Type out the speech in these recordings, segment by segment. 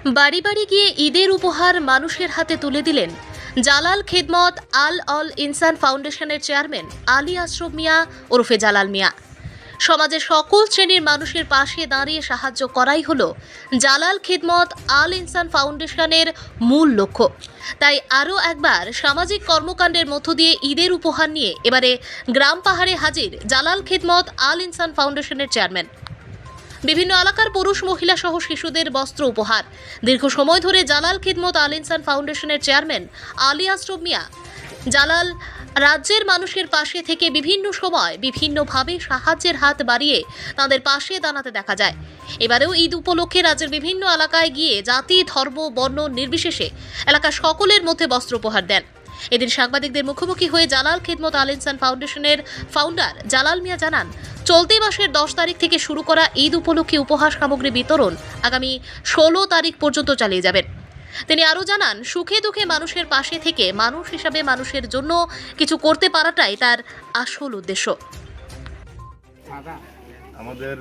বাড়ি বাড়ি গিয়ে ঈদের উপহার মানুষের হাতে তুলে দিলেন জালাল খিদমত অল ইনসান ফাউন্ডেশনের চেয়ারম্যান আলী আশরাফ মিয়া ওরফে জালাল মিয়া। সমাজের সকল শ্রেণীর মানুষের পাশে দাঁড়িয়ে সাহায্য করাই হলো জালাল খিদমত আল ইনসান ফাউন্ডেশনের মূল লক্ষ্য। তাই আরও একবার সামাজিক কর্মকাণ্ডের মধ্য দিয়ে ঈদের উপহার নিয়ে এবারে গ্রাম পাহাড়ে হাজির জালাল খিদমত আল ইনসান ফাউন্ডেশনের চেয়ারম্যান। বিভিন্ন এলাকার পুরুষ মহিলা সহ শিশুদের বস্ত্র উপহার। দীর্ঘ সময় ধরে জালাল খিদমত আল ইনসান ফাউন্ডেশনের চেয়ারম্যান আলী আশরাফ মিয়া জালাল রাজ্যের মানুষের পাশে থেকে বিভিন্ন সময় বিভিন্নভাবে সাহায্যের হাত বাড়িয়ে তাদের পাশে দাঁড়াতে দেখা যায়। এবারেও ঈদ উপলক্ষে রাজ্যের বিভিন্ন এলাকায় গিয়ে জাতি ধর্ম বর্ণ নির্বিশেষে এলাকার সকলের মধ্যে বস্ত্র উপহার দেন। এদিন সাংবাদিকদের মুখোমুখি হয়ে জালাল খিদমত আল ইনসান ফাউন্ডেশনের ফাউন্ডার জালাল মিয়া জানান, চলতি মাসের 10 তারিখ থেকে শুরু করা ঈদ উপলক্ষে উপহার সামগ্রী বিতরণ আগামী 16 তারিখ পর্যন্ত চালিয়ে যাবেন। তিনি আরও জানান, সুখে দুঃখে মানুষের পাশে থেকে মানুষ হিসাবে মানুষের জন্য কিছু করতে পারাটাই তার আসল উদ্দেশ্য। আমাদের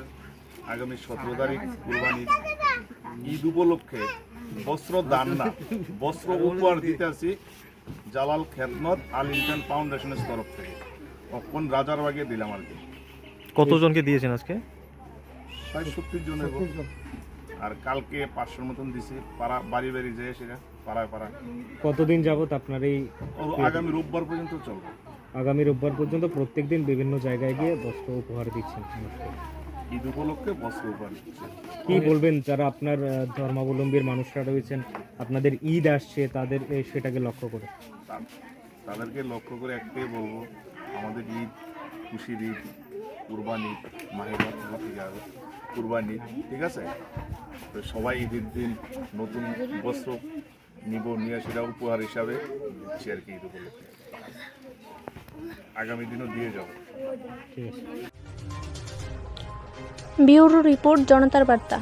আগামী 17 তারিখ কুরবানির ঈদ উপলক্ষে বস্ত্র দান না বস্ত্র উপহার দিতে আসি জালাল খিদমত আল ইনসান ফাউন্ডেশনের তরফ থেকে। তখন রাজারবাগে দিলাম আর কি। কতজনকে দিয়েছেন আজকে? 60-70 জনের। আর কালকে 500 মতন দিছি পাড়া বাড়ি বাড়ি যেয়ে সেটা পাড়ায় পাড়ায়। কতদিন যাবত আপনার এই আগামী রোববার পর্যন্ত চলবে। আগামী রোববার পর্যন্ত প্রত্যেকদিন বিভিন্ন জায়গায় গিয়ে বস্ত্র উপহার দিচ্ছেন মানুষকে। ঈদ উপলক্ষে বস্ত্র উপহার দিচ্ছি। কি বলবেন যারা আপনার ধর্মাবলম্বীর মানুষরা রয়েছেন, আপনাদের ঈদ আসছে, তাদের সেটাকে লক্ষ্য করে? তাদেরকে লক্ষ্য করে একটাই বলবো, আমাদের ঈদ খুশির ঈদ, কুরবানি, মাহের কুরবানি, ঠিক আছে? তো সবাই ঈদের দিন নতুন বস্ত্র নিয়ে সেটা উপহার হিসাবে দিচ্ছি আর কি ঈদ উপলক্ষে। আগামী দিনও দিয়ে যাবো। ঠিক আছে। ব্যুরো রিপোর্ট, জনতার বার্তা।